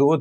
2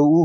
who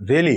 Really?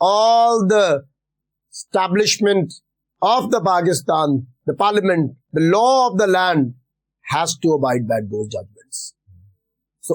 all the establishment of the Pakistan, the parliament, the law of the land has to abide by those judgments. So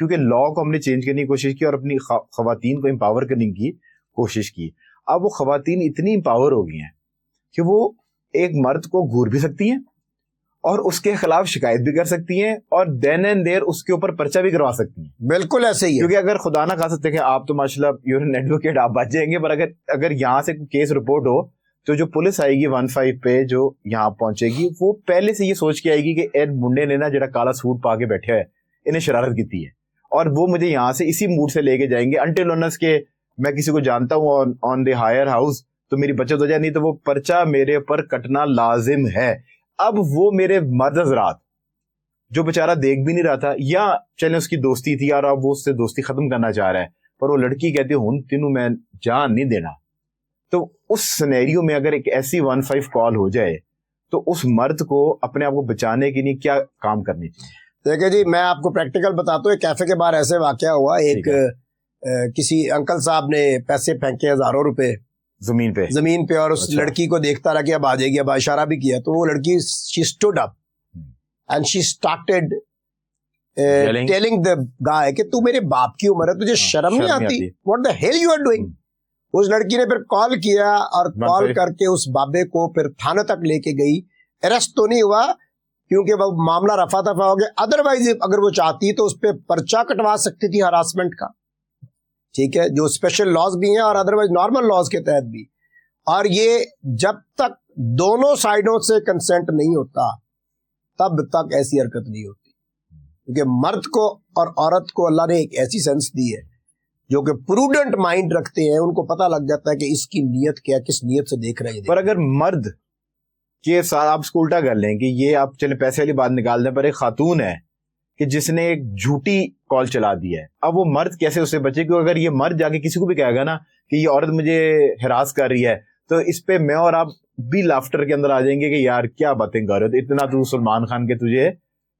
کیونکہ لا کو ہم نے change کرنے کی کوشش کی اور اپنی خواتین کو امپاور کرنے کی کوشش کی. اب وہ خواتین اتنی امپاور ہو گئی ہیں کہ وہ ایک مرد کو گھور بھی سکتی ہیں اور اس کے خلاف شکایت بھی کر سکتی ہیں اور دین اینڈ دیر اس کے اوپر پرچہ بھی کروا سکتی ہیں. بالکل ایسے ہی ہے. کیونکہ اگر خدا نہ خواستہ دیکھیں آپ تو ماشاءاللہ یو این ایڈوکیٹ, آپ بچ جائیں گے, پر اگر یہاں سے کیس رپورٹ ہو تو جو پولیس آئے گی 15 پہ جو یہاں پہنچے گی, وہ پہلے سے یہ سوچ کے آئے گی کہ اے منڈے نے نا جڑا کالا سوٹ پا کے بیٹھا ہے انہیں شرارت کی ہے, اور وہ مجھے یہاں سے اسی موڈ سے لے کے جائیں گے انٹل اونس کے میں کسی کو جانتا ہوں آن دی ہائر ہاؤس تو میری بچت ہو جائے, نہیں تو وہ پرچہ میرے اوپر کٹنا لازم ہے. اب وہ میرے مرد حضرات جو بیچارہ دیکھ بھی نہیں رہا تھا, یا چلیں اس کی دوستی تھی اور اب وہ اس سے دوستی ختم کرنا چاہ رہا ہے, پر وہ لڑکی کہتی ہے ہن تینوں میں جان نہیں دینا, تو اس سینیریو میں اگر ایک ایسی 15 کال ہو جائے تو اس مرد کو اپنے آپ کو بچانے کے لیے کیا کام کرنی چاہیے؟ دیکھیں جی, میں آپ کو پریکٹیکل بتاتا ہوں. ایک کیفے کے باہر ایسے واقعہ ہوا, ایک کسی انکل صاحب نے پیسے پھینکے ہزاروں روپے زمین پہ اور اس لڑکی کو دیکھتا رہا کہ اب آ جائے گی, اب اشارہ بھی کیا, تو وہ لڑکی she stood up and she started telling the guy کہ تو میرے باپ کی عمر ہے, تجھے شرم نہیں آتی, what the hell you are doing. اس لڑکی نے پھر کال کیا اور کال کر کے اس بابے کو پھر تھانے تک لے کے گئی. اریسٹ تو نہیں ہوا کیونکہ وہ معاملہ رفع دفع ہو گیا, ادروائز اگر وہ چاہتی تو اس پہ پرچہ کٹوا سکتی تھی ہراسمنٹ کا, ٹھیک ہے, جو اسپیشل لاز بھی ہیں اور ادروائز نارمل لاز کے تحت بھی. اور یہ جب تک دونوں سائڈوں سے کنسنٹ نہیں ہوتا تب تک ایسی حرکت نہیں ہوتی, کیونکہ مرد کو اور عورت کو اللہ نے ایک ایسی سینس دی ہے جو کہ پروڈنٹ مائنڈ رکھتے ہیں, ان کو پتہ لگ جاتا ہے کہ اس کی نیت کیا, کس نیت سے دیکھ رہے ہیں. پر اگر مرد کے ساتھ آپ اس کو الٹا کر لیں کہ یہ آپ چلے پیسے والی بات نکال دیں, پر ایک خاتون ہے کہ جس نے ایک جھوٹی کال چلا دی ہے, اب وہ مرد کیسے اس سے بچے؟ کیونکہ اگر یہ مرد جا کے کسی کو بھی کہے گا نا کہ یہ عورت مجھے ہراس کر رہی ہے, تو اس پہ میں اور آپ بھی لافٹر کے اندر آ جائیں گے کہ یار کیا باتیں کر رہے ہو, اتنا تو سلمان خان کے تجھے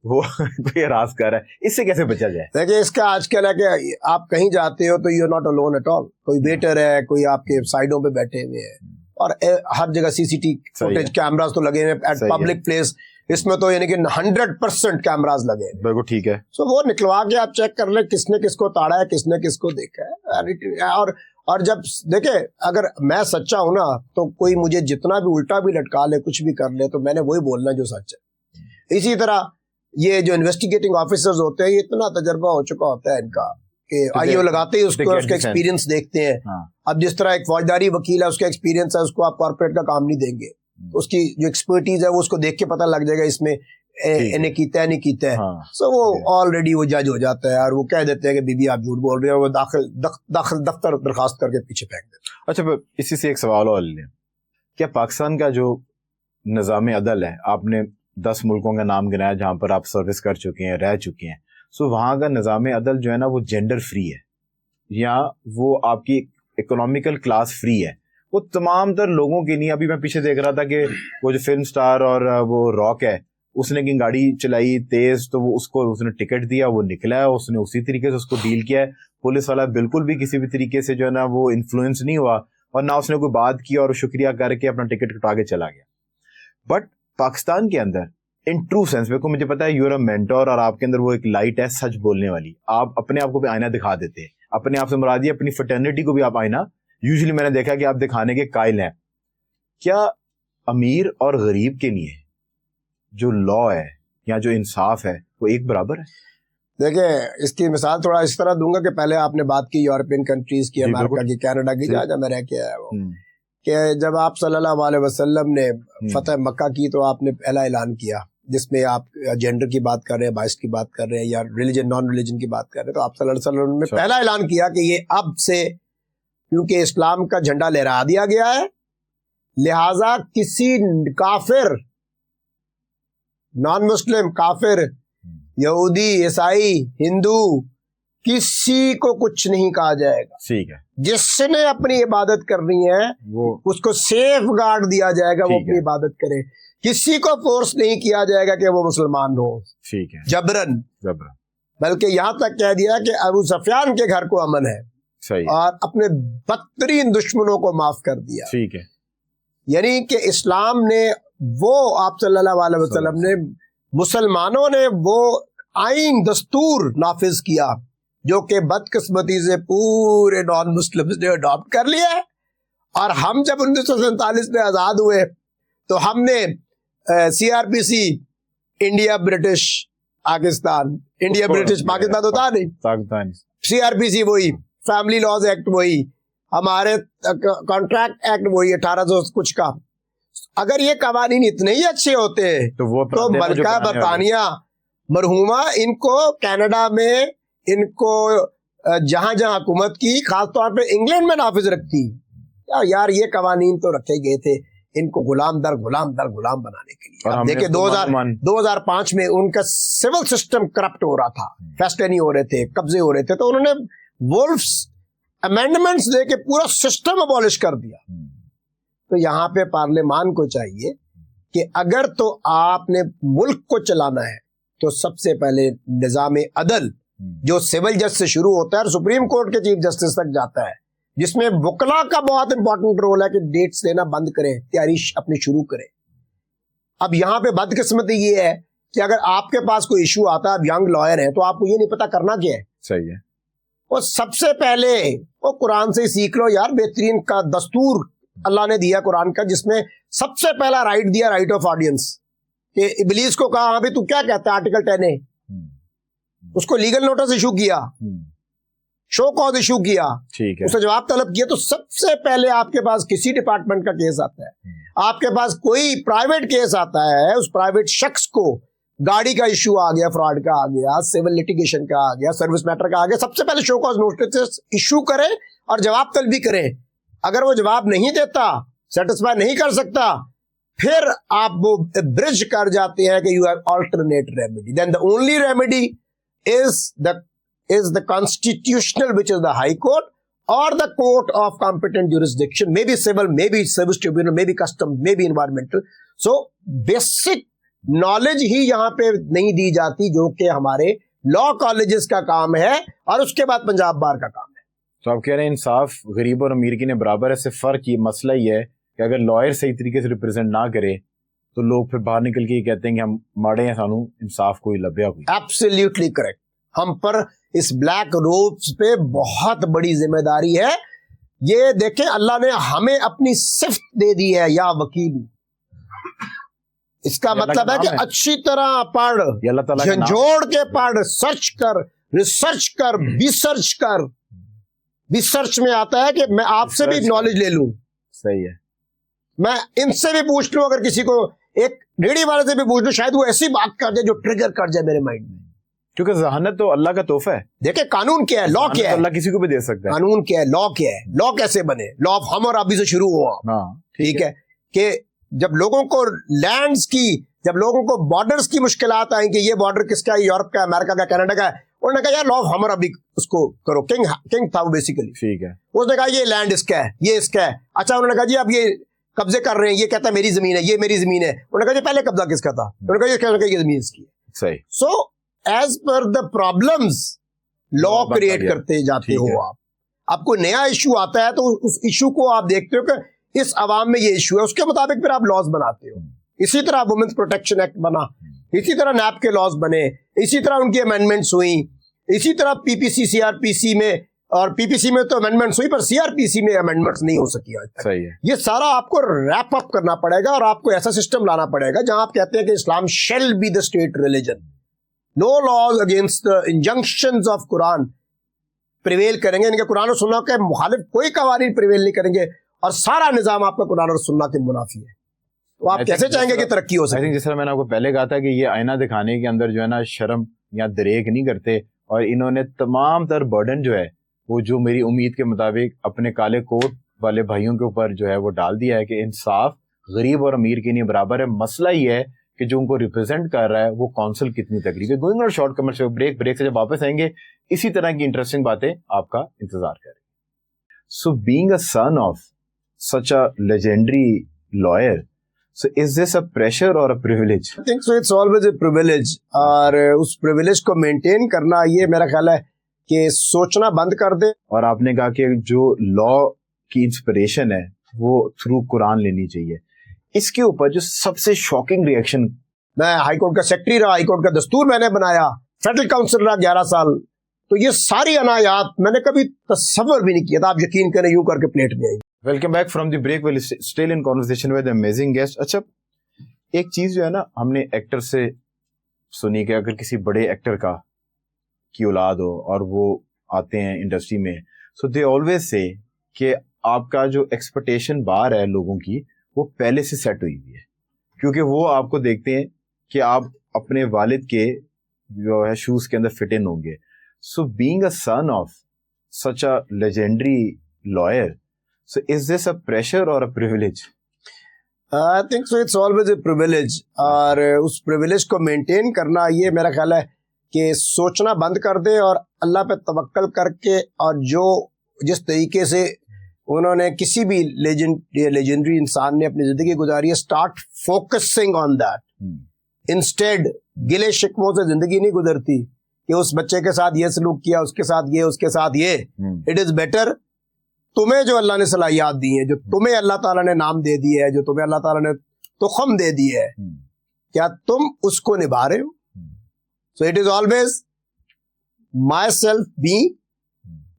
وہ کوئی ہراس کر رہا ہے, اس سے کیسے بچا جائے؟ دیکھیں اس کا آج کل ہے کہ آپ کہیں جاتے ہو تو you not alone at all, کوئی ویٹر ہے, کوئی آپ کے سائڈوں پہ بیٹھے ہوئے ہیں, اور ہر جگہ سی سی ٹی فوٹیج کیمراز تو لگے ہوئے ایٹ پبلک پلیس, اس میں تو یعنی کہ 100% کیمراز لگے بالکل ٹھیک ہے. سو وہ نکلوا کے آپ چیک کر لیں کس نے کس کو تاڑا ہے, کس نے کس کو دیکھا ہے. اور جب دیکھیں اگر میں سچا ہوں نا تو کوئی مجھے جتنا بھی الٹا بھی لٹکا لے, کچھ بھی کر لے, تو میں نے وہی بولنا جو سچ ہے. اسی طرح یہ جو انویسٹیگیٹنگ آفیسرز ہوتے ہیں, یہ اتنا تجربہ ہو چکا ہوتا ہے ان کا کہ آئیو لگاتے ہی اس کو اس کا ایکسپیرینس دیکھتے ہیں. اب جس طرح ایک فوجداری وکیل ہے, اس کا ایکسپیرینس ہے, اس کو آپ کارپوریٹ کا کام نہیں دیں گے, اس کی جو ایکسپرٹیز ہے وہ اس کو دیکھ کے پتہ لگ جائے گا اس میں انہیں کیتا ہے نہیں کیتا ہے. سو وہ آلریڈی وہ جج ہو جاتا ہے اور وہ کہہ دیتے ہیں کہ بی بی آپ جھوٹ بول رہے ہیں, وہ داخل دفتر درخواست کر کے پیچھے پھینک دیتے. اچھا اسی سے ایک سوال اور لیں, کیا پاکستان کا جو نظام عدل ہے, آپ نے 10 ملکوں کا نام گنایا جہاں پر آپ سروس کر چکے ہیں, رہ چکے ہیں, سو وہاں کا نظام عدل جو ہے نا وہ جینڈر فری ہے, یا وہ آپ کی اکنامیکل کلاس فری ہے, وہ تمام تر لوگوں کے نہیں. ابھی میں پیچھے دیکھ رہا تھا کہ وہ جو فلم سٹار اور وہ راک ہے, اس نے کی گاڑی چلائی تیز تو وہ اس نے ٹکٹ دیا, وہ نکلا ہے, اس نے اسی طریقے سے اس کو ڈیل کیا ہے. پولیس والا بالکل بھی کسی بھی طریقے سے جو ہے نا وہ انفلوئنس نہیں ہوا, اور نہ اس نے کوئی بات کی اور شکریہ کر کے اپنا ٹکٹ کٹا کے چلا گیا. بٹ پاکستان کے اندر ان ٹرو سینس میں مجھے پتا ہے یو آر اے مینٹور, اور آپ کے اندر وہ ایک لائٹ ہے سچ بولنے والی, آپ اپنے آپ کو بھی آئینہ دکھا دیتے ہیں. اپنے آپ سے مراد یہ اپنی فرٹرنیٹی کو بھی آپ آئینہ یوزلی میں نے دیکھا کہ آپ دکھانے کے قائل ہیں. کیا امیر اور غریب کے لیے جو لا ہے یا جو انصاف ہے وہ ایک برابر ہے؟ دیکھیں اس کی مثال تھوڑا اس طرح دوں گا کہ پہلے آپ نے بات کی یورپین کنٹریز کی, امریکہ کی, کینیڈا کی, جہاں میں رہ کے آیا ہوں, کہ جب آپ صلی اللہ علیہ وسلم نے فتح مکہ کی تو آپ نے پہلا اعلان کیا جس میں آپ جینڈر کی بات کر رہے ہیں, بائس کی بات کر رہے ہیں, یا ریلیجن نان ریلیجن کی بات کر رہے ہیں, تو آپ صلی اللہ علیہ وسلم نے پہلا اعلان کیا کہ یہ اب سے کیونکہ اسلام کا جھنڈا لہرا دیا گیا ہے, لہذا کسی کافر, نان مسلم, کافر, یہودی, عیسائی, ہندو, کسی کو کچھ نہیں کہا جائے گا. ٹھیک ہے, جس نے اپنی عبادت کرنی ہے اس کو سیف گارڈ دیا جائے گا, وہ اپنی عبادت کرے. کسی کو فورس نہیں کیا جائے گا کہ وہ مسلمان ہو, ٹھیک ہے, جبرن. بلکہ یہاں تک کہہ دیا کہ ابو سفیان کے گھر کو امن ہے, صحیح, اور اپنے بدترین دشمنوں کو معاف کر دیا. ٹھیک ہے. یعنی کہ اسلام نے وہ, آپ صلی اللہ علیہ وسلم نے, مسلمانوں نے وہ آئین دستور نافذ کیا جو کہ بدقسمتی سے پورے نان مسلم نے اڈاپٹ کر لیا ہے. اور ہم جب 1947 میں آزاد ہوئے تو ہم نے CRPC India British Pakistan, India British Pakistan تو تھا نہیں، CRPC وہی، فیملی لاز ایکٹ وہی، ہمارے کانٹریکٹ ایکٹ وہی 1800 کچھ کا. اگر یہ قوانین اتنے ہی اچھے ہوتے تو ملکہ برطانیہ مرحومہ ان کو کینیڈا میں ان کو جہاں جہاں حکومت کی، خاص طور پہ انگلینڈ میں نافذ رکھتی. یار یہ قوانین تو رکھے گئے تھے ان کو غلام در غلام بنانے کے لیے. اب دیکھیں 2005 میں ان کا سول سسٹم کرپٹ ہو رہا تھا، فیصلے نہیں ہو رہے تھے، قبضے ہو رہے تھے، تو انہوں نے وولفز امینڈمنٹس دے کے پورا سسٹم ابالش کر دیا. تو یہاں پہ پارلیمان کو چاہیے کہ اگر تو آپ نے ملک کو چلانا ہے تو سب سے پہلے نظام عدل جو سول جج سے شروع ہوتا ہے اور سپریم کورٹ کے چیف جسٹس تک جاتا ہے، جس میں وکلا کا بہت امپورٹنٹ رول ہے کہ ڈیٹس دینا بند کریں، تیاری اپنی شروع کریں. اب یہاں پہ بدقسمتی یہ ہے کہ اگر آپ کے پاس کوئی ایشو آتا ہے، آپ ینگ لائر ہیں، تو آپ کو یہ نہیں پتا کرنا کیا ہے. صحیح ہے. وہ سب سے پہلے وہ قرآن سے سیکھ لو یار. بہترین کا دستور اللہ نے دیا قرآن کا، جس میں سب سے پہلا رائٹ دیا، رائٹ آف آڈینس، کہ ابلیس کو کہا ہاں بھی تو کیا کہتا ہے آرٹیکل 10A، اس کو لیگل نوٹس ایشو کیا، شو کاز ایشو کیا، اس نے جواب طلب کیا. تو سب سے پہلے آپ کے پاس کسی ڈپارٹمنٹ کا کیس آتا ہے، آپ کے پاس کوئی پرائیویٹ کیس آتا ہے، اس پرائیویٹ شخص کو گاڑی کا ایشو آ گیا، فراڈ کا آ گیا، سول لیٹیگیشن کا آ گیا، سروس میٹر کا آ گیا، سب سے پہلے شو کاز نوٹس ایشو کریں اور جواب طلبی کریں. اگر وہ جواب نہیں دیتا، سیٹسفائی نہیں کر سکتا، پھر آپ وہ برج کر جاتے ہیں کہ you have alternate remedy. Then the only remedy is the constitutional, which is the high court or the court of competent jurisdiction, maybe civil, maybe service tribunal, maybe custom, maybe environmental. So basic knowledge ہی یہاں پہ نہیں دی جاتی جو کہ ہمارے لا colleges کا کام ہے اور اس کے بعد پنجاب بار کا کام ہے. تو آپ کہہ رہے ہیں انصاف غریب اور امیر کی نے برابر ہے. صرف فرق یہ مسئلہ ہی ہے کہ اگر لائر صحیح طریقے سے ریپرزینٹ نہ کرے تو لوگ پھر باہر نکل کے یہ کہتے ہیں کہ ہم ماڑے ہیں، سانو انصاف کوئی لبیا ہوئی. Absolutely correct. ہم پر اس بلیک روبس پہ بہت بڑی ذمہ داری ہے. یہ دیکھیں اللہ نے ہمیں اپنی صفت دے دی ہے، یا وکیل. اس کا مطلب ہے کہ اچھی طرح پڑھ، جھنجھوڑ کے پڑھ، سرچ کر، ریسرچ کر، بیسرچ کر. بیسرچ میں آتا ہے کہ میں آپ سے بھی نالج لے لوں. صحیح ہے. میں ان سے بھی پوچھ لوں، اگر کسی کو ایک ریڈی والے سے بھی پوچھ لوں، شاید وہ ایسی بات کر جائے جو ٹریگر کر جائے میرے مائنڈ میں. کیونکہ ذہانت تو اللہ کا تحفہ ہے. دیکھیں قانون کیا ہے، لا کیا ہے، اللہ کسی کو بھی دے سکتا ہے. قانون کیا ہے، لا کیا ہے، لا کیسے بنے. لا آف ہم اور ابھی سے شروع ہوا. ٹھیک ہے کہ جب لوگوں کو لینڈز کی، جب لوگوں کو بارڈرز کی مشکلات آئیں کہ یہ بارڈر کس کا ہے، یورپ کا ہے، امریکہ کا، کینیڈا کا ہے، انہوں نے کہا یار لا آف ہم اور ابھی اس کو کرو. کنگ تھا وہ بیسیکلی. ٹھیک ہے. اس نے کہا یہ لینڈ اس کا ہے، یہ اس کا ہے. اچھا انہوں نے کہا جی اب یہ قبضے کر رہے ہیں، یہ کہتا ہے میری زمین ہے، یہ میری زمین ہے. انہوں نے کہا جی پہلے قبضہ کس کا تھا؟ انہوں نے کہا یہ زمین اس کی ہے. صحیح. So as per the problems law create کرتے جاتے ہو آپ. آپ کو نیا ایشو آتا ہے تو اس ایشو کو آپ دیکھتے ہو کہ اس عوام میں یہ ایشو ہے، اس کے مطابق پھر آپ لاز بناتے ہو. اسی طرح وومنس پروٹیکشن ایکٹ بنا، اسی طرح نیب کے لاز بنے، اسی طرح ان کی امینڈمنٹس ہوئیں، اسی طرح PPC CRPC میں، اور PPC میں تو امینڈمنٹس ہوئی پر CRPC میں امینڈمنٹس نہیں ہو سکی آج تک. یہ سارا آپ کو ریپ اپ کرنا پڑے گا اور آپ کو ایسا سسٹم لانا پڑے گا جہاں آپ کہتے ہیں کہ Islam shall be the state religion. No laws against the injunctions of Quran prevail کریں گے. ان کے قرآن اور سنت کے مخالف کوئی قوانین prevail نہیں کریں گے اور سارا نظام آپ کا قرآن اور سنت کے منافی ہے. تو آپ کیسے چاہیں گے کہ ترقی ہو سکے؟ جس طرح میں نے آپ کو پہلے کہا تھا کہ یہ آئینہ دکھانے کے اندر جو ہے نا شرم یا دریغ نہیں کرتے، اور انہوں نے تمام تر برڈن جو ہے وہ جو میری امید کے مطابق اپنے کالے کوٹ والے بھائیوں کے اوپر جو ہے وہ ڈال دیا ہے کہ انصاف غریب اور امیر کے لیے برابر ہے. مسئلہ یہ ہے کہ جو ان کو ریپرزینٹ کر رہا ہے وہ کونسل کتنی تقریب ہے. Going on short commercial break سے جب واپس آئیں گے اسی طرح کی انٹرسٹنگ باتیں آپ کا انتظار کریں. So being a son of such a legendary liar, so is this a pressure or a privilege? I think so, it's always a privilege. اور اس privilege کو maintain کرنا یہ میرا خیال ہے کہ سوچنا بند کر دے. اور آپ نے کہا کہ جو لا کی انسپریشن ہے وہ تھرو قرآن لینی چاہیے. اس کے اوپر جو سب سے شاکنگ ریئیکشن، میں ہائی کورٹ کا سیکرٹری رہا، ہائی کورٹ کا دستور میں نے بنایا، فیڈرل کاؤنسل رہا 11 سال تو یہ ساری عنایات میں نے کبھی تصور بھی نہیں کیا تھا. آپ یقین کریں یوں کر کے پلیٹ میں آئی. Welcome back from the break. Well still in conversation with amazing guest. اچھا ایک چیز جو ہے نا ہم نے ایکٹر سے سنی کہ اگر کسی بڑے ایکٹر کی اولاد ہو اور وہ آتے ہیں انڈسٹری میں, سو دے آلویز سے کہ آپ کا جو ایکسپیکٹیشن بار ہے لوگوں کی وہ پہلے سے سیٹ ہوئی ہوئی ہے, کیونکہ وہ آپ کو دیکھتے ہیں کہ آپ اپنے والد کے جو ہے شوز کے اندر فٹ ان ہوں گے. So being a son of such a legendary liar, so is this a pressure or a privilege? I think so, it's always a privilege. اور اس پریویلیج کو مینٹین کرنا یہ میرا خیال ہے کہ سوچنا بند کر دے اور اللہ پہ توکل کر کے, اور جو جس طریقے سے انہوں نے کسی بھی لیجنڈری انسان نے اپنی زندگی گزاری ہے, start focusing on that. Instead گلے شکووں سے زندگی نہیں گزرتی کہ اس بچے کے ساتھ یہ سلوک کیا, اس کے ساتھ یہ, اس کے ساتھ یہ. اٹ از بیٹر تمہیں جو اللہ نے صلاحیات دی ہیں, جو تمہیں اللہ تعالیٰ نے نام دے دی ہے, جو تمہیں اللہ تعالیٰ نے تخم دے دی ہے, کیا تم اس کو نبھا رہے ہو؟ So it is always my self be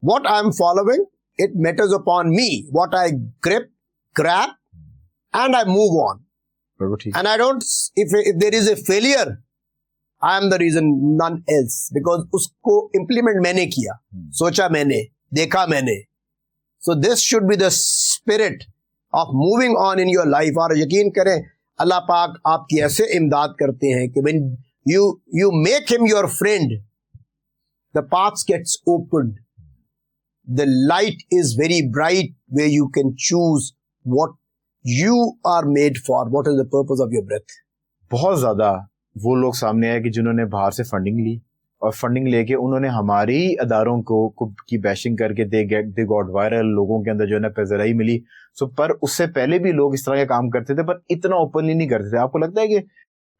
what I am following, it matters upon me what I grab and I move on. And I don't, if there is a failure, I am the reason, none else. Because اس کو implement میں نے کیا, سوچا میں نے, دیکھا میں نے. So this should be the spirit of moving on in your life. اور یقین کریں اللہ پاک آپ کی ایسے امداد کرتے ہیں کہ when you make him your friend, the path gets opened. The light is very bright where you can choose what you are made for, what is the purpose of your breath. بہت زیادہ وہ لوگ سامنے آئے کہ جنہوں نے باہر سے فنڈنگ لی, اور فنڈنگ لے کے انہوں نے ہماری اداروں کی بیشنگ کر کے دے گاٹ وائرل, لوگوں کے اندر جو ہے نا پذیرائی ملی. سو پر اس سے پہلے بھی لوگ اس طرح کے کام کرتے تھے, پر اتنا اوپنلی نہیں کرتے تھے. آپ کو لگتا ہے کہ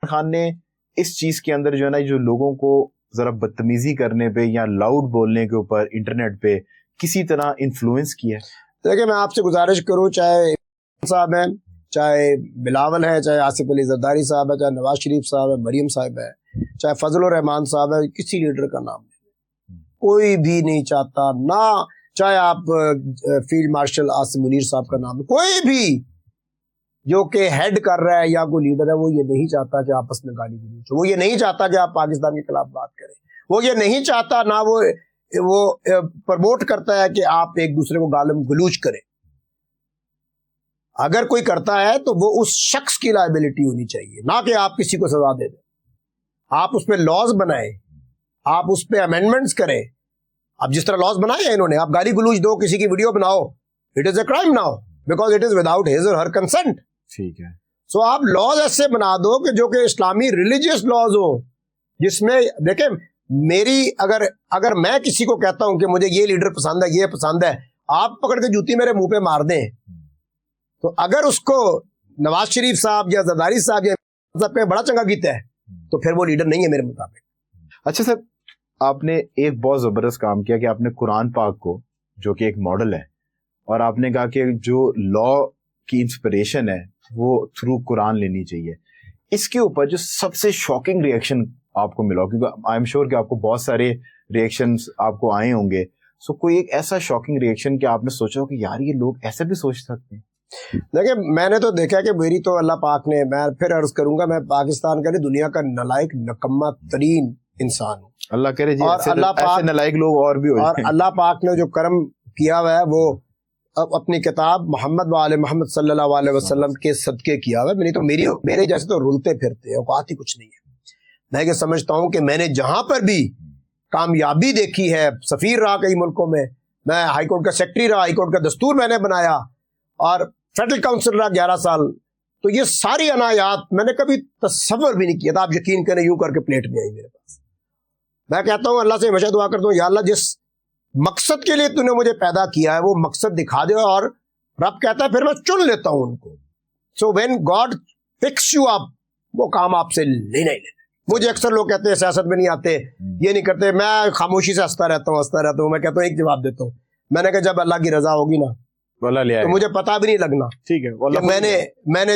خان نے اس چیز کے اندر جو ہے نا جو لوگوں کو ذرا بدتمیزی کرنے پہ یا لاؤڈ بولنے کے اوپر انٹرنیٹ پہ کسی طرح انفلوئنس کیا ہے؟ دیکھیں میں آپ سے گزارش کروں, چاہے صاحب ہیں, چاہے بلاول ہے, چاہے آصف علی زرداری صاحب ہے, چاہے نواز شریف صاحب ہے, مریم صاحب ہے, چاہے فضل الرحمان صاحب ہے, کسی لیڈر کا نام نہیں, کوئی بھی نہیں چاہتا, نہ چاہے آپ فیلڈ مارشل آصم منیر صاحب کا نام, کوئی بھی جو کہ ہیڈ کر رہا ہے یا کوئی لیڈر ہے وہ یہ نہیں چاہتا کہ آپس میں گالی گلوچ ہو, وہ یہ نہیں چاہتا کہ آپ پاکستان کے خلاف بات کریں, وہ یہ نہیں چاہتا, نہ وہ پروموٹ کرتا ہے کہ آپ ایک دوسرے کو گالم گلوچ کریں. اگر کوئی کرتا ہے تو وہ اس شخص کی لائبلٹی ہونی چاہیے, نہ کہ آپ کسی کو سزا دے دیں. آپ اس پہ لاز بنائیں, آپ اس پہ امینڈمنٹس کریں. اب جس طرح لاز بنائے ہیں انہوں نے, آپ گالی گلوچ دو, کسی کی ویڈیو بناؤ, it is a crime now because it is without his or her consent. ٹھیک ہے. سو آپ لاز ایسے بنا دو کہ جو کہ اسلامی ریلیجیس لاز ہو, جس میں دیکھیں میری اگر میں کسی کو کہتا ہوں کہ مجھے یہ لیڈر پسند ہے, یہ پسند ہے, آپ پکڑ کے جوتی میرے منہ پہ مار دیں, تو اگر اس کو نواز شریف صاحب یا زرداری صاحب یا صاحب پہ بڑا چنگا کیتا ہے تو پھر وہ لیڈر نہیں ہے میرے مطابق. اچھا سر, آپ نے ایک بہت زبردست کام کیا کہ آپ نے قرآن پاک کو, جو کہ ایک ماڈل ہے, اور آپ نے کہا کہ جو لا کی انسپریشن ہے وہ تھرو قرآن لینی چاہیے. اس کے اوپر جو سب سے شاکنگ ریئیکشن آپ کو ملا, کیونکہ آئی ایم شیور کہ آپ کو بہت سارے ریئیکشنز آپ کو آئے ہوں گے, سو کوئی ایک ایسا شاکنگ ریئیکشن کہ آپ نے سوچا ہو کہ یار یہ لوگ ایسے بھی سوچ سکتے ہیں؟ دیکھیں میں نے تو دیکھا کہ میری تو اللہ پاک نے, میں پھر عرض کروں گا, میں پاکستان کا نہیں دنیا کا نالائق نکما ترین انسان ہوں. اللہ کرے جی اور اللہ پاک نالائق لوگ اور بھی ہوئے, اور اللہ پاک نے جو کرم کیا ہوا ہے وہ اپنی کتاب محمد وآل محمد صلی اللہ علیہ وسلم کے صدقے کیا ہوا ہے. تو میرے جیسے تو رولتے پھرتے اوقات ہی کچھ نہیں ہے. میں یہ سمجھتا ہوں کہ میں نے جہاں پر بھی کامیابی دیکھی ہے, سفیر رہا کئی ملکوں میں ہائی کورٹ کا سیکرٹری رہا, ہائی کورٹ کا دستور میں نے بنایا, اور فیڈرل کاؤنسل رہا 11 سال, تو یہ ساری عنایات میں نے کبھی تصور بھی نہیں کیا تھا. آپ یقین کریں یوں کر کے پلیٹ میں آئی میرے پاس. میں کہتا ہوں اللہ سے ہمیشہ دعا کرتا ہوں, یا اللہ جس مقصد کے لیے تو نے مجھے پیدا کیا ہے وہ مقصد دکھا دے, اور رب کہتا ہے پھر میں چن لیتا ہوں ان کو. So when God picks you up, وہ کام آپ سے لینا ہی لینا. مجھے اکثر لوگ کہتے ہیں سیاست میں نہیں آتے, یہ نہیں کرتے, میں خاموشی سے ہنستا رہتا ہوں. میں کہتا ہوں ایک جواب دیتا ہوں, میں نے کہا جب اللہ کی رضا ہوگی نا تو مجھے پتا بھی نہیں لگنا. ٹھیک ہے, میں نے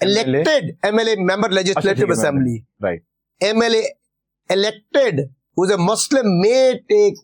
elected MLA member legislative assembly, right, MLA elected who is a Muslim may take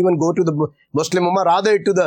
even go to the Muslim Ummah, rather to the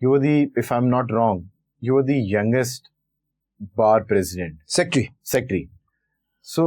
you were the, if I'm not wrong, you were the youngest bar president, secretary। So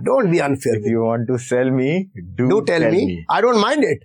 Don't be unfair. If you want to sell me, do tell me. I don't mind it.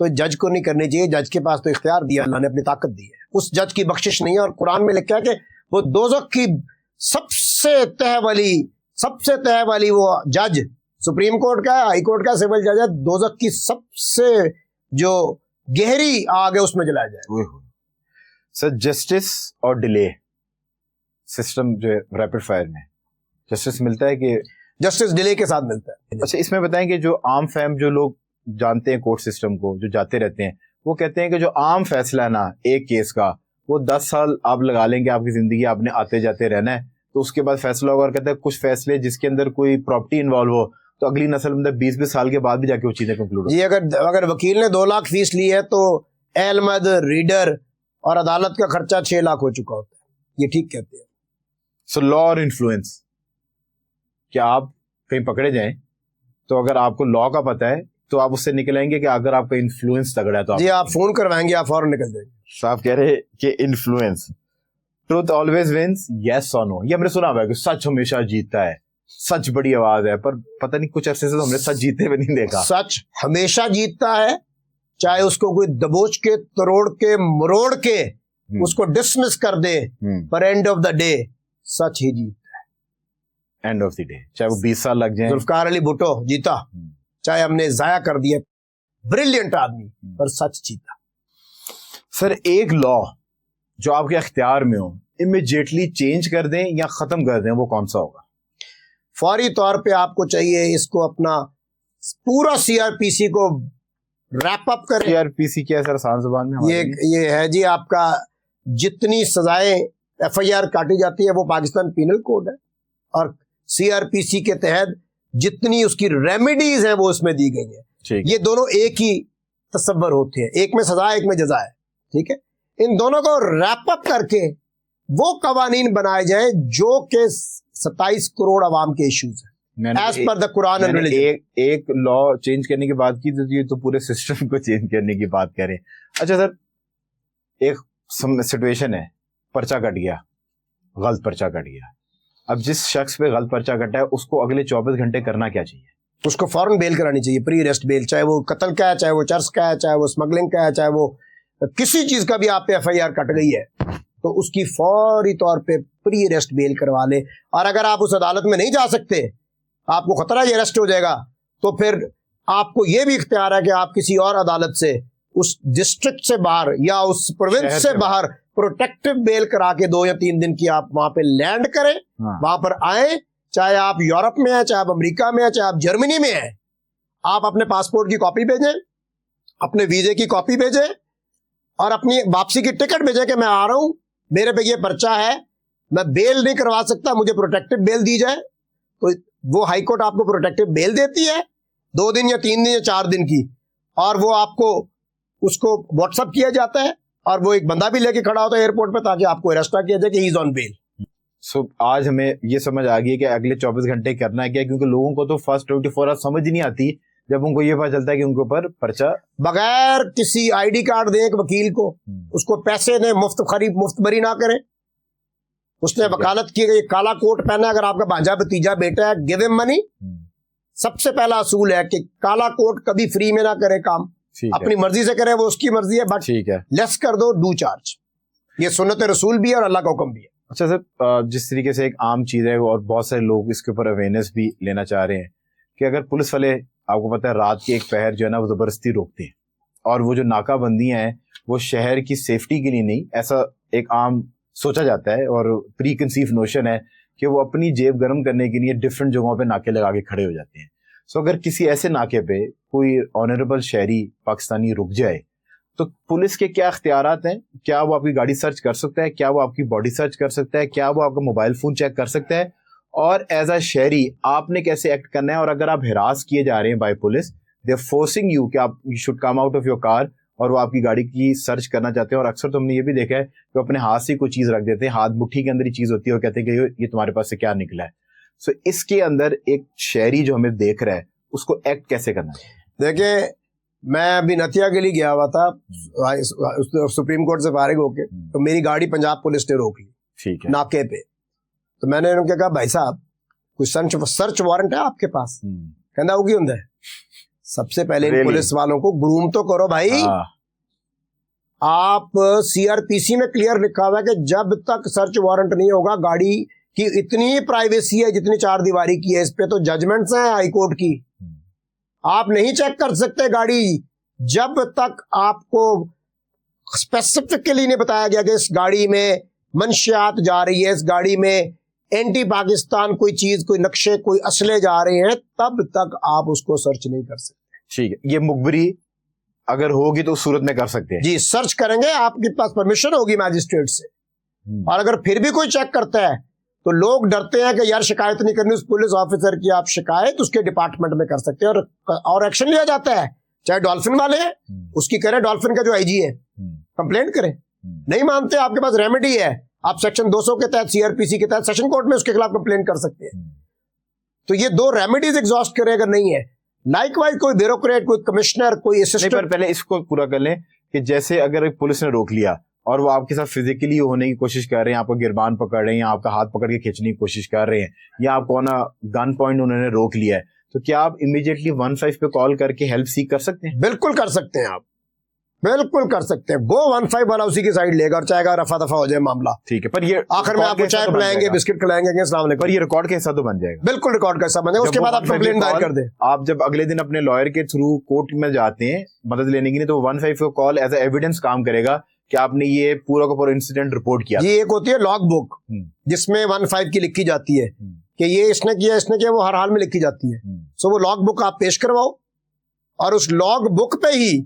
تو جج کو نہیں کرنی چاہیے. جج کے پاس تو اختیار دیا اللہ نے, اپنی طاقت دی ہے, اس جج کی بخشش نہیں ہے. اور قرآن میں لکھا ہے کہ وہ دوزخ کی سب سے تہ والی وہ جج, سپریم کورٹ کا, ہائی کورٹ کا, سول جج ہے, دوزخ کی سب سے جو گہری آگ ہے اس میں جلایا جائے. سر جسٹس اور ڈیلے سسٹم جو ہے ریپڈ فائر میں جسٹس ملتا ہے کہ جسٹس ڈیلے کے ساتھ ملتا ہے. اچھا اس میں بتائیں کہ جو عام فہم جو لوگ جانتے ہیں کورٹ سسٹم کو, جو جاتے رہتے ہیں, وہ کہتے ہیں کہ جو عام فیصلہ ہے نا ایک کیس کا, وہ 10 سال آپ لگا لیں گے, آپ کی زندگی آپ نے آتے جاتے رہنا ہے, تو اس کے بعد فیصلہ ہوگا. اور کہتے ہیں کچھ فیصلے جس کے اندر کوئی پراپرٹی انوالو ہو تو اگلی نسل میں 20 سال کے بعد بھی جا کے وہ چیزیں کنکلوڈ. جی اگر وکیل نے 2 لاکھ فیس لی ہے تو علمد, ریڈر اور عدالت کا خرچہ 6 لاکھ ہو چکا ہوتا ہے. یہ ٹھیک کہتے ہیں. سو لا اور انفلوئنس, کیا آپ کہیں پکڑے جائیں تو اگر آپ کو لا کا پتہ ہے تو آپ اس سے نکل آئیں گے, کہ اگر آپ کا انفلوئنس تگڑا ہے تو جی آپ فون کروائیں گے, آپ فوراً نکل جائیں گے. صاحب کہہ رہے کہ انفلوئنس, ٹروتھ آلویز ونس, یس اور نو. یہ ہم نے سنا ہوا ہے کہ سچ ہمیشہ جیتتا ہے, سچ بڑی آواز ہے, پر پتہ نہیں کچھ عرصے سے تو ہم نے سچ جیتے ہوئے نہیں دیکھا. سچ ہمیشہ جیتتا ہے, چاہے اس کو کوئی دبوچ کے, تروڑ کے, مروڑ کے اس کو ڈسمس کر دے, پر اینڈ آف دا ڈے سچ ہی جیتا ہے. اینڈ آف دی ڈے چاہے وہ 20 سال لگ جائیں. ذوالفقار علی بھٹو جیتا, چاہے ہم نے ضائع کر دیا, بریلینٹ آدمی, پر سچ جیتا. سر ایک لا جو آپ کے اختیار میں ہو, امیجیٹلی چینج کر دیں یا ختم کر دیں, وہ کون سا ہوگا؟ فوری طور پہ آپ کو چاہیے اس کو اپنا پورا CRPC کو ریپ اپ کریں. CRPC کیا ہے سر آسان زبان میں؟ یہ ہے جی آپ کا جتنی سزائیں FIR کاٹی جاتی ہے وہ پاکستان پینل کوڈ ہے, اور CRPC کے تحت جتنی اس کی ریمیڈیز ہیں وہ اس میں دی گئی ہیں. یہ دونوں ایک ہی تصور ہوتے ہیں, ایک میں سزا ایک میں جزا ہے. ٹھیک ہے, ان دونوں کو ریپ اپ کر کے وہ قوانین بنائے جائیں جو کہ 27 کروڑ عوام کے ایشوز ہیں ایز پر دا قرآن. ایک لا چینج کرنے کی بات کی تو یہ تو پورے سسٹم کو چینج کرنے کی بات کریں. اچھا سر, ایک سچویشن ہے, پرچہ کٹ گیا, غلط پرچہ کٹ گیا. اب جس شخص پہ غلط پرچہ کٹا ہے اس کو اگلے 24 گھنٹے کرنا کیا چاہیے؟ اس کو فوراً بیل کرانی چاہیے, پری ریسٹ بیل, چاہے وہ قتل کا ہے, چاہے وہ چرس کا ہے, چاہے وہ اسمگلنگ کا ہے, چاہے وہ کسی چیز کا بھی آپ پہ FIR کٹ گئی ہے تو اس کی فوری طور پہ پری ریسٹ بیل کروا لے. اور اگر آپ اس عدالت میں نہیں جا سکتے, آپ کو خطرہ یہ ریسٹ ہو جائے گا, تو پھر آپ کو یہ بھی اختیار ہے کہ آپ کسی اور عدالت سے اس ڈسٹرکٹ سے باہر یا اس پروونس سے باہر پروٹیکٹیو بیل کرا کے 2 یا 3 دن کی آپ وہاں پہ لینڈ کریں, وہاں پر آئیں, چاہے آپ یورپ میں ہیں, چاہے آپ امریکہ میں ہیں, چاہے آپ جرمنی میں ہیں. آپ اپنے پاسپورٹ کی کاپی بھیجیں, اپنے ویزے کی کاپی بھیجیں, اور اپنی واپسی کی ٹکٹ بھیجیں کہ میں آ رہا ہوں, میرے پہ یہ پرچہ ہے, میں بیل نہیں کروا سکتا, مجھے پروٹیکٹیو بیل دی جائے. تو وہ ہائی کورٹ آپ کو پروٹیکٹیو بیل دیتی ہے 2 دن یا 3 دن یا 4 دن کی, اور وہ آپ کو اس کو واٹس اپ کیا جاتا ہے, اور وہ ایک بندہ بھی لے کے کھڑا ہوتا ہے ایئرپورٹ پہ تاکہ آپ کو اریسٹ نہ کیا جائے کہ ہی از آن بیل. سو آج ہمیں یہ سمجھ آ گئی کہ اگلے 24 گھنٹے کرنا ہے کیا, کیونکہ لوگوں کو تو فرسٹ 24 آور سمجھ نہیں آتی جب ان کو یہ پتا چلتا ہے کہ ان کے اوپر پرچہ. بغیر کسی ID کارڈ دیں ایک وکیل کو, اس کو پیسے دیں, مفت بری نہ کریں. اس نے وکالت کی گئی, کالا کوٹ پہنا, اگر آپ کا بھانجا بھتیجا بیٹا ہے, گیو ہم منی. سب سے پہلا اصول ہے کہ کالا کوٹ کبھی فری میں نہ کرے کام, اپنی مرضی سے کرے, وہ اس کی مرضی ہے, بٹ لیس کر دو, ڈو چارج. یہ سنت رسول بھی ہے اور اللہ کا حکم بھی ہے. اچھا سر, جس طریقے سے ایک عام چیز ہے اور بہت سارے لوگ اس کے اوپر اویئرنیس بھی لینا چاہ رہے ہیں کہ اگر پولیس والے, آپ کو پتا ہے رات کے 1 پہر جو ہے نا وہ زبردستی روکتے ہیں, اور وہ جو ناکہ بندیاں ہیں وہ شہر کی سیفٹی کے لیے نہیں, ایسا ایک عام سوچا جاتا ہے اور پری کنسیو نوشن ہے کہ وہ اپنی جیب گرم کرنے کے لیے ڈفرینٹ جگہوں پہ ناکے لگا کے کھڑے ہو جاتے ہیں. سو اگر کسی ایسے ناکے پہ کوئی آنریبل شہری پاکستانی رک جائے تو پولیس کے کیا اختیارات ہیں؟ کیا وہ آپ کی گاڑی سرچ کر سکتا ہے؟ کیا وہ آپ کی باڈی سرچ کر سکتا ہے؟ کیا وہ آپ کا موبائل فون چیک کر سکتا ہے؟ اور ایز اے شہری آپ نے کیسے ایکٹ کرنا ہے؟ اور اگر آپ ہراس کیے جا رہے ہیں by police, they are forcing you کہ آپ should come out of your car, اور وہ آپ کی گاڑی کی سرچ کرنا چاہتے ہیں, اور اکثر تو ہم نے یہ بھی دیکھا ہے کہ اپنے ہاتھ سے کوئی چیز رکھ دیتے ہیں, ہاتھ مٹھی کے اندر ہی چیز ہوتی ہے, اور کہتے ہیں کہ یہ تمہارے پاس سے کیا نکلا ہے. سو اس کے اندر ایک شہری جو ہمیں دیکھ رہا ہے اس کو ایکٹ کیسے کرنا ہے؟ دیکھیں, میں ابھی نتیا کے لیے گیا ہوا تھا سپریم کورٹ سے فارغ ہو کے, تو میری گاڑی پنجاب پولیس نے روک لی, ٹھیک ہے, ناکے پہ. تو میں نے انہوں نے کہا بھائی صاحب کوئی سرچ وارنٹ ہے آپ کے پاس؟ کہنا وہ کی ہوں سب سے پہلے پولیس والوں کو گروم تو کرو بھائی. آپ سی آر پی سی میں کلیئر لکھا ہوا ہے کہ جب تک سرچ وارنٹ نہیں ہوگا گاڑی کی اتنی پرائیویسی ہے جتنی چار دیواری کی ہے. اس پہ تو ججمنٹس ہیں ہائی کورٹ کی. آپ نہیں چیک کر سکتے گاڑی جب تک آپ کو اسپیسیفکلی نہیں بتایا گیا کہ اس گاڑی میں منشیات جا رہی ہے, اس گاڑی میں اینٹی پاکستان کوئی چیز, کوئی نقشے, کوئی اسلحے جا رہے ہیں, تب تک آپ اس کو سرچ نہیں کر سکتے. ٹھیک ہے, یہ مخبری اگر ہوگی تو اس صورت میں کر سکتے ہیں جی. سرچ کریں گے, آپ کے پاس پرمیشن ہوگی میجسٹریٹ سے. اور اگر پھر بھی کوئی چیک کرتا ہے تو لوگ ڈرتے ہیں کہ یار شکایت نہیں کرنی اس پولیس آفیسر کی. آپ شکایت اس کے ڈپارٹمنٹ میں کر سکتے ہیں اور ایکشن لیا جاتا ہے. چاہے ڈالفن والے ہیں, اس کی کریں, ڈالفن کا جو آئی جی ہے کمپلینٹ کریں. نہیں مانتے, آپ کے پاس ریمیڈی ہے, آپ سیکشن 200 کے تحت سی آر پی سی کے تحت سیشن کورٹ میں اس کے خلاف کمپلینٹ کر سکتے ہیں. تو یہ دو ریمیڈیز ایگزاسٹ کرے اگر نہیں ہے. لائک وائز کوئی بیوروکریٹ, کوئی کمشنر, کوئی اسسٹنٹ. پہلے اس کو پورا کر لیں کہ جیسے اگر پولیس نے روک لیا اور وہ آپ کے ساتھ فزیکلی ہونے کی کوشش کر رہے ہیں, آپ کا گربان پکڑ رہے ہیں یا آپ کا ہاتھ پکڑ کے کھینچنے کی کوشش کر رہے ہیں, یا آپ کو نا گن پوائنٹ انہوں نے روک لیا ہے, تو کیا آپ امیڈیٹلی 15 پہ کال کر کے ہیلپ سیک کر سکتے ہیں؟ بالکل کر سکتے ہیں, آپ بالکل کر سکتے ہیں. وہ 15 والا اسی کی سائڈ لے گا اور چاہے گا رفع دفع ہو جائے معاملہ. ٹھیک ہے, پر یہ آخر میں آپ کو چائے پلائیں گے, بسکٹ کھلائیں گے, السلام علیکم. پر یہ ریکارڈ کا حصہ تو بن جائے گا. بالکل ریکارڈ کا حصہ بن جائے گا. اس کے بعد آپ کمپلین دائر کر دیں. آپ جب اگلے دن اپنے لائر کے تھرو کورٹ میں جاتے ہیں مدد لینے کے لیے, تو 15 کا کال ایز اے ایویڈنس کام کرے گا کہ آپ نے یہ پورا کا پورا انسیڈنٹ رپورٹ کیا. یہ ایک ہوتی ہے لاگ بک جس میں 15 کی لکھی جاتی ہے کہ یہ اس نے کیا, وہ ہر حال میں لکھی جاتی ہے. سو وہ لاگ بک آپ پیش کرواؤ, اور اس لاگ بک پہ ہی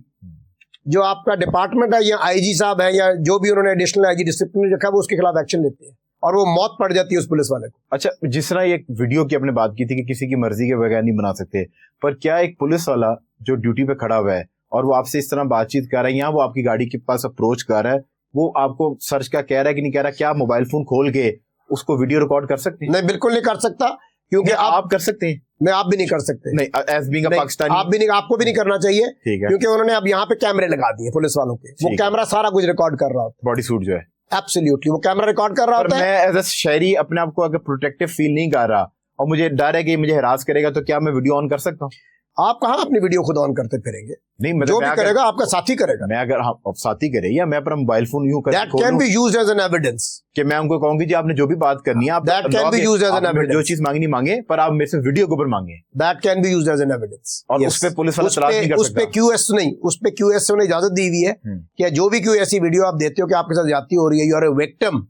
جو آپ کا ڈپارٹمنٹ ہے یا آئی جی صاحب ہے یا جو بھی انہوں نے ایڈیشنل آئی جی ڈسپلن رکھا ہے, وہ اس کے خلاف ایکشن لیتے ہیں اور وہ موت پڑ جاتی ہے اس پولیس والے کو. اچھا, جس طرح ایک ویڈیو کی آپ نے بات کی تھی کہ کسی کی مرضی کے بغیر نہیں بنا سکتے, پر کیا ایک پولیس والا جو ڈیوٹی پہ کھڑا ہوا ہے اور وہ آپ سے اس طرح بات چیت کر رہا ہے, یا وہ آپ کی گاڑی کے پاس اپروچ کر رہا ہے, وہ آپ کو سرچ کا کہہ رہا ہے کہ نہیں کہہ رہا, کیا آپ موبائل فون کھول کے اس کو ویڈیو ریکارڈ کر سکتے ہیں؟ نہیں, بالکل نہیں کر سکتا, کیونکہ آپ کر سکتے ہیں. نہیں, آپ بھی نہیں کر سکتے. نہیں, ایز بینگ اے پاکستانی آپ بھی نہیں, آپ کو بھی نہیں کرنا چاہیے, کیونکہ انہوں نے اب یہاں پہ کیمرے لگا دیے پولیس والوں کے. وہ کیمرہ سارا کچھ ریکارڈ کر رہا ہوتا ہے, باڈی سوٹ جو ہے. ایبسلیوٹلی وہ کیمرہ ریکارڈ کر رہا ہوتا ہے. میں ایز اے شہری اپنے آپ کو اگر پروٹیکٹیو فیل نہیں کر رہا اور مجھے ڈر ہے کہ مجھے ہراس کرے گا, تو کیا میں ویڈیو آن کر سکتا ہوں؟ آپ کہاں اپنی ویڈیو خود آن کرتے پھریں گے؟ نہیں, جو بھی کرے گا آپ کا ساتھی کرے گا. میں اگر ساتھی کرے یا میں اپنا موبائل فون یوں کروں, that can be used as an evidence, کہ میں ان کو کہوں گی جی آپ نے جو بھی بات کرنی ہے, that can be used as an evidence, جو چیز مانگنی مانگے, پر آپ میرے سے ویڈیو کے اوپر مانگے. that can be used as an evidence. اور اس پہ پولیس والا اعتراض نہیں کر سکتا. اس پہ کیو ایس نہیں, اس پہ کیو ایس سے انہیں اجازت دی ہوئی ہے کہ جو بھی کوئی ایسی ویڈیو آپ دیتے ہو کہ آپ کے ساتھ زیادتی ہو رہی ہے, یو آر اے وکٹم,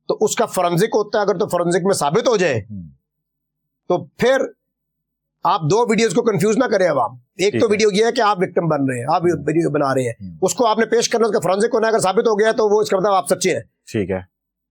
تو اس کا فورنزک ہوتا ہے. اگر تو فورنزک میں ثابت ہو جائے تو پھر آپ دو ویڈیوز کو کنفیوز نہ کریں عوام. ایک تو ویڈیو یہ ہے کہ آپ وکٹم بن رہے ہیں, آپ ویڈیو بنا رہے ہیں, اس کو آپ نے پیش کرنا, اس کا فورنزک ہونا, اگر ثابت ہو گیا تو وہ اس کا مطلب آپ سچے ہیں. ٹھیک ہے.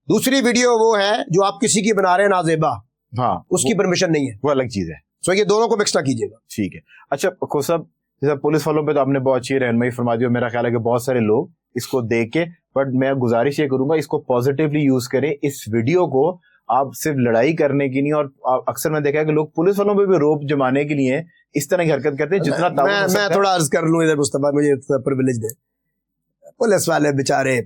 دوسری ویڈیو وہ ہے جو آپ کسی کی بنا رہے ہیں نازیبا, ہاں, اس کی پرمیشن نہیں ہے, وہ الگ چیز ہے. سو یہ دونوں کو مکس نہ کیجیے گا. ٹھیک ہے. اچھا کو صاحب, جیسے پولیس والوں پہ تو آپ نے بہت اچھی رہنمائی فرما دی, اور میرا خیال ہے کہ بہت سارے لوگ اس کو دیکھ کے, بٹ میں گزارش یہ کروں گا اس کو پازیٹیولی یوز کریں. اس ویڈیو کو آپ صرف لڑائی کرنے کی نہیں, اور اکثر میں دیکھا ہے کہ لوگ پولیس والوں پہ بھی روپ جمانے کے لیے اس طرح کی حرکت کرتے ہیں. جتنا میں تھوڑا عرض کر لوں ادھر مصطفیٰ, مجھے پرویلیج دے. پولیس والے بےچارے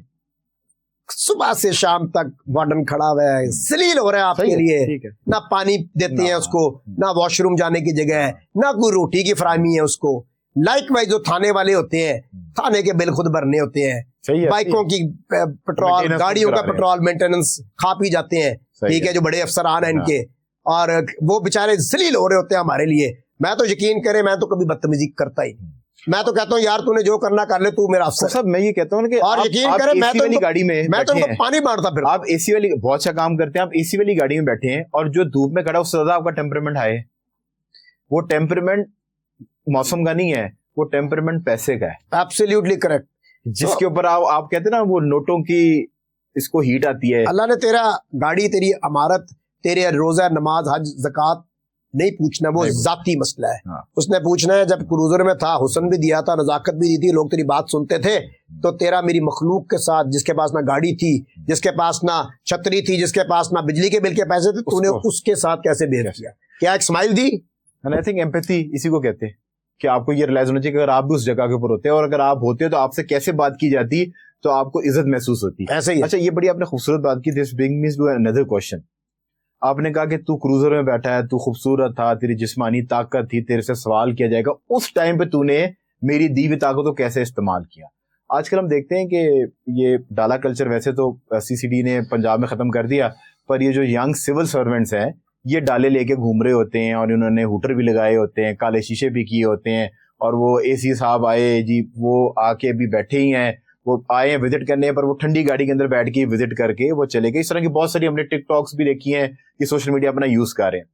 صبح سے شام تک وارڈن کھڑا ہوا ہے, ذلیل ہو رہا ہے آپ کے لیے, نہ پانی دیتے ہیں اس کو, نہ واش روم جانے کی جگہ ہے, نہ کوئی روٹی کی فراہمی ہے اس کو. لائک وائز جو تھانے والے ہوتے ہیں, تھانے کے بل خود بھرنے ہوتے ہیں, بائکوں کی پیٹرول, گاڑیوں کا پیٹرول مینٹیننس کھا پی جاتے ہیں, ٹھیک ہے, جو بڑے افسران ہیں ان کے, اور وہ بےچارے ذلیل ہو رہے ہوتے ہیں ہمارے لیے. میں تو یقین کرے, میں تو کبھی بدتمیزی کرتا ہی نہیں. میں تو کہتا ہوں یار تو نے جو کرنا کر لے, تو میرا افسر. صاحب میں یہ کہتا ہوں کہ اور یقین کرے میں تو گاڑی میں تو پانی مارتا پھر. آپ اے سی والی بہت اچھا کام کرتے ہیں, آپ اے سی والی گاڑی میں بیٹھے ہیں اور جو دھوپ میں کھڑا, اس سے زیادہ آپ کا ٹیمپرمنٹ ہے. وہ ٹیمپرمنٹ موسم کا نہیں ہے, وہ ٹیمپرمنٹ پیسے کا ہے. Absolutely correct. جس کے اوپر آپ کہتے ہیں نا وہ نوٹوں کی اس کو ہیٹ آتی ہے. اللہ نے تیرا گاڑی, تیری امارت, تیرے روزہ, نماز, حج, زکات نہیں پوچھنا, وہ ذاتی مسئلہ ہے. اس نے پوچھنا ہے جب کروزر میں تھا, حسن بھی دیا تھا, نزاکت بھی دی تھی, لوگ تیری بات سنتے تھے, تو تیرا میری مخلوق کے ساتھ, جس کے پاس نہ گاڑی تھی, جس کے پاس نہ چھتری تھی, جس کے پاس نہ بجلی کے بل کے پیسے تھے, تو نے اس کے ساتھ کیسے بہیو کیا؟ کیا ایک smile the? I think empathy اسی کو کہتے ہیں, کہ آپ کو یہ ریلائز ہونا چاہیے کہ اگر آپ بھی اس جگہ کے اوپر ہوتے ہیں, اور اگر آپ ہوتے تو آپ سے کیسے بات کی جاتی, تو آپ کو عزت محسوس ہوتی. ایسے ہی. اچھا, یہ بڑی آپ نے خوبصورت بات کی. دس برنگ می ٹو انادر کوسچن. آپ نے کہا کہ تو کروزر میں بیٹھا ہے, تو خوبصورت تھا, تیری جسمانی طاقت تھی, تیرے سے سوال کیا جائے گا, اس ٹائم پہ تو نے میری دی ہوئی طاقت کو کیسے استعمال کیا. آج کل ہم دیکھتے ہیں کہ یہ ڈالا کلچر ویسے تو سی سی ڈی نے پنجاب میں ختم کر دیا, پر یہ جو ینگ سول سرونٹس ہیں یہ ڈالے لے کے گھوم رہے ہوتے ہیں, اور انہوں نے ہوٹر بھی لگائے ہوتے ہیں, کالے شیشے بھی کیے ہوتے ہیں, اور وہ اے سی صاحب آئے جی, وہ آ کے بھی بیٹھے ہی ہیں, وہ آئے ہیں وزٹ کرنے, پر وہ ٹھنڈی گاڑی کے اندر بیٹھ کے وزٹ کر کے وہ چلے گئے. اس طرح کی بہت ساری ہم نے ٹک ٹاکس بھی دیکھی ہیں کہ سوشل میڈیا اپنا یوز کر رہے ہیں.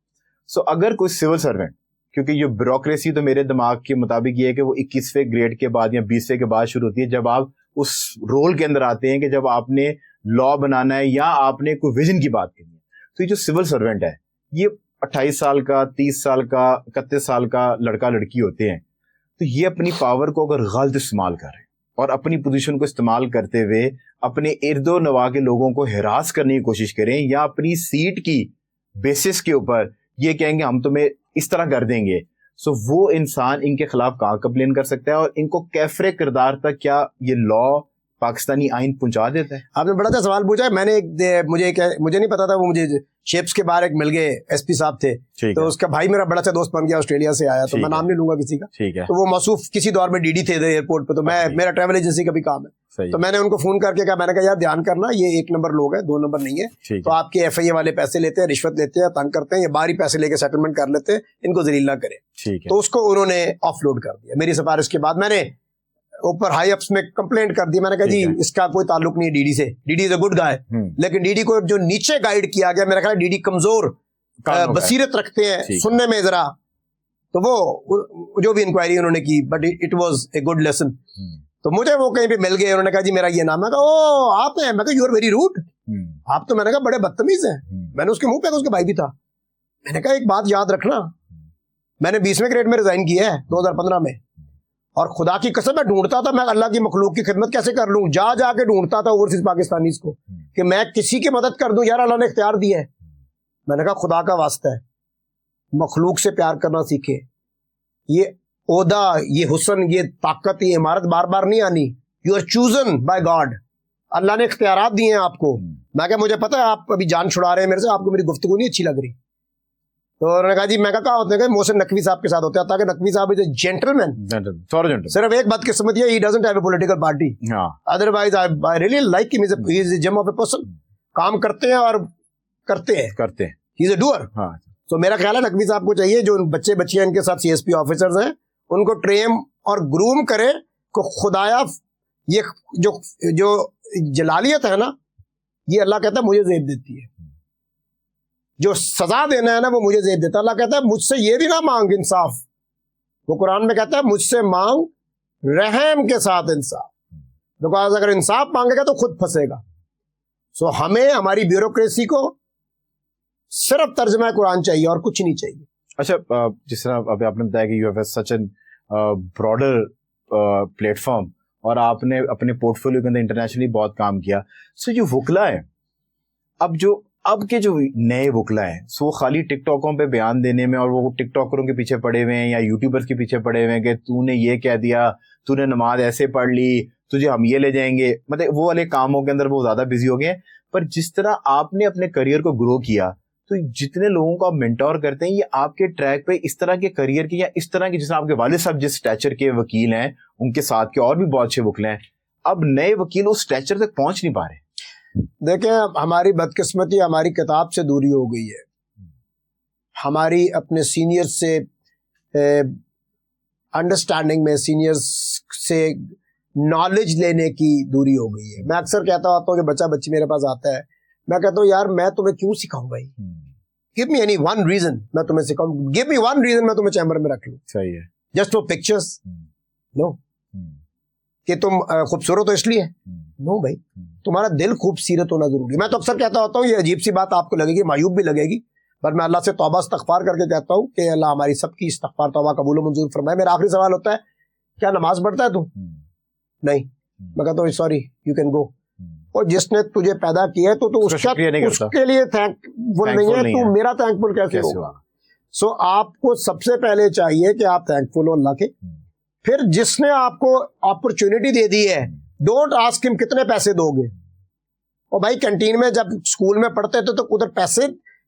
سو اگر کوئی سول سروینٹ, کیونکہ یہ بیوروکریسی تو میرے دماغ کے مطابق یہ ہے کہ وہ 21ویں گریڈ کے بعد یا 20ویں کے بعد شروع ہوتی ہے, جب آپ اس رول کے اندر آتے ہیں کہ جب آپ نے لا بنانا ہے یا آپ نے کوئی ویژن کی بات کرنی ہے. تو یہ جو سول سروینٹ ہے یہ 28 سال کا, 30 سال کا, 31 سال کا لڑکا لڑکی ہوتے ہیں. تو یہ اپنی پاور کو اگر غلط استعمال کر رہے ہیں اور اپنی پوزیشن کو استعمال کرتے ہوئے اپنے ارد و نواح کے لوگوں کو ہراس کرنے کی کوشش کریں, یا اپنی سیٹ کی بیسس کے اوپر یہ کہیں گے ہم تمہیں اس طرح کر دیں گے, سو وہ انسان ان کے خلاف کہاں کمپلین کر سکتا ہے, اور ان کو کیفر کردار تک کیا یہ لا پاکستانی آئین پہنچا دیتا ہے؟ آپ نے بڑا اچھا سوال پوچھا ہے. میں نے مجھے نہیں پتا تھا, وہ مجھے شیپس کے باہر ایک مل گئے ایس پی صاحب تھے, تو اس کا بھائی میرا بڑا اچھا دوست بن گیا, آسٹریلیا سے آیا, تو میں نام نہیں لوں گا کسی کا, تو وہ موصوف کسی دور میں ڈی ڈی تھے ایئرپورٹ پہ, تو میں میرا ٹریول ایجنسی کا بھی کام ہے, تو میں نے ان کو فون کر کے کہا, میں نے کہا یار دھیان کرنا یہ 1 نمبر لوگ ہیں, 2 نمبر نہیں ہے, تو آپ کے ایف آئی اے والے پیسے لیتے ہیں, رشوت لیتے ہیں, تنگ کرتے ہیں, یہ باہری پیسے لے کے سیٹلمنٹ کر لیتے ہیں, ان کو ذلیل نہ کرے. تو اس کو انہوں نے آف لوڈ کر دیا. میری سفارش کے بعد میں نے اوپر ہائی اپس میں کمپلینٹ کر دی, میں نے کہا جی اس کا کوئی تعلق نہیں ہے ڈی ڈی سے, D D is a good guy, لیکن ڈی ڈی کو جو نیچے گائیڈ کیا گیا, میرا خیال ڈی ڈی کمزور بصیرت رکھتے ہیں سننے میں ذرا, تو وہ جو بھی انکوائری انہوں نے کی, but it was a good lesson. تو مجھے وہ کہیں پہ مل گئے, انہوں نے کہا جی میرا یہ نام ہے, او آپ ہیں, میں کہا یو آر ویری روڈ, آپ تو میں نے کہا بڑے بدتمیز ہیں. میں نے اس کے منہ پہ, اس کے بھائی بھی تھا, میں نے کہا ایک بات یاد رکھنا, میں نے 20ویں گریڈ میں ریزائن کیا ہے 2015 میں, اور خدا کی قسم میں ڈھونڈتا تھا میں اللہ کی مخلوق کی خدمت کیسے کر لوں, جا کے ڈھونڈتا تھا اوورسیز پاکستانیز کو کہ میں کسی کی مدد کر دوں. یار اللہ نے اختیار دیا ہے. میں نے کہا خدا کا واسطہ ہے مخلوق سے پیار کرنا سیکھے, یہ عہدہ, یہ حسن, یہ طاقت, یہ عمارت بار بار نہیں آنی. You are chosen by God, اللہ نے اختیارات دیے ہیں آپ کو. میں کہا مجھے پتا ہے آپ ابھی جان چھڑا رہے ہیں میرے سے, آپ کو میری گفتگو نہیں اچھی لگ رہی. تو انہوں نے کہا جی, میں کہا ہوتے ہیں محسن نقوی صاحب کے ساتھ ہوتا ہے, تاکہ نقوی صاحب از اے جینٹلمین. صرف ایک بدقسمت یہ, he doesn't have a political party, otherwise I really like ہم, ہی از اے جیم آف اے پرسن, کام کرتے ہیں اور کرتے ہیں, ہی از اے ڈوئر. تو میرا خیال ہے نقوی صاحب کو چاہیے جو بچے بچیاں ان کے ساتھ سی ایس پی آفیسرز ہیں ان کو ٹریم اور گروم کرے کہ خدایا یہ جو جلالیت ہے نا, یہ اللہ کہتا ہے مجھے زیب دیتی ہے, جو سزا دینا ہے نا وہ مجھے زیب دیتا ہے. اللہ کہتا ہے مجھ سے یہ بھی نہ مانگ انصاف, وہ قرآن میں کہتا ہے مجھ سے مانگ رحم کے ساتھ انصاف, بیکاز اگر انصاف مانگے گا تو خود پھنسے گا. سو ہمیں ہماری بیوروکریسی کو صرف ترجمہ قرآن چاہیے اور کچھ نہیں چاہیے. اچھا, جس طرح ابھی آپ نے بتایا کہ you have such an broader plate form, اور آپ نے اپنے پورٹ فولیو کے اندر انٹرنیشنلی بہت کام کیا. سو جو وکلا ہے, اب کے جو نئے وکلا ہیں, سو وہ خالی ٹک ٹاکوں پہ بیان دینے میں اور وہ ٹک ٹاکروں کے پیچھے پڑے ہوئے ہیں یا یوٹیوبرز کے پیچھے پڑے ہوئے ہیں کہ تو نے یہ کہہ دیا, تو نے نماز ایسے پڑھ لی, تجھے ہم یہ لے جائیں گے, مطلب وہ والے کاموں کے اندر وہ زیادہ بزی ہو گئے ہیں. پر جس طرح آپ نے اپنے کریئر کو گرو کیا, تو جتنے لوگوں کو آپ مینٹور کرتے ہیں, یہ آپ کے ٹریک پہ اس طرح کے کریئر کے یا اس طرح کے, جس آپ کے والد صاحب جس اسٹیچر کے وکیل ہیں, ان کے ساتھ کے اور بھی بہت اچھے وکیل ہیں, اب نئے وکیل اس اسٹیچر تک پہنچ نہیں پا رہے. دیکھیں ہماری بدقسمتی ہماری کتاب سے دوری ہو گئی ہے, ہماری اپنے سینئر سے انڈرسٹینڈنگ میں, سینئر سے نالج لینے کی دوری ہو گئی ہے. میں اکثر کہتا ہوتا ہوں کہ بچہ بچی میرے پاس آتا ہے, میں کہتا ہوں یار میں تمہیں کیوں سکھاؤں بھائی, give me any one reason میں تمہیں سکھاؤں, گیو می ون ریزن میں تمہیں چیمبر میں رکھ لوں. صحیح ہے. جسٹ فور پکچرز, نو, کہ تم خوبصورت ہو اس لیے, نو بھائی, تمہارا دل خوبصورت ہونا ضروری ہے. میں تو اکثر کہتا ہوتا ہوں, یہ عجیب سی بات آپ کو لگے گی, معیوب بھی لگے گی, پر میں اللہ سے توبہ استغفار کر کے کہتا ہوں کہ اللہ ہماری سب کی استغفار توبہ قبول و منظور فرمائے. میرا آخری سوال ہوتا ہے کیا نماز پڑھتا ہے تو نہیں, میں کہتا ہوں سوری یو کین گو. اور جس نے تجھے پیدا کیا ہے تو اس کے لیے تھینک فل نہیں ہے, تو میرا تھینک فل کیسے ہوگا؟ سو آپ کو سب سے پہلے چاہیے کہ آپ تھینک فل ہو اللہ کے. پھر جس نے آپ کو اپرچونٹی دے دی ہے, ڈونٹ آسک ہم کتنے پیسے دو گے. اور بھائی کینٹین میں جب اسکول میں پڑھتے تھے تو ادھر پیسے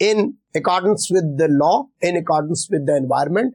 in accordance with the law, in accordance with the environment,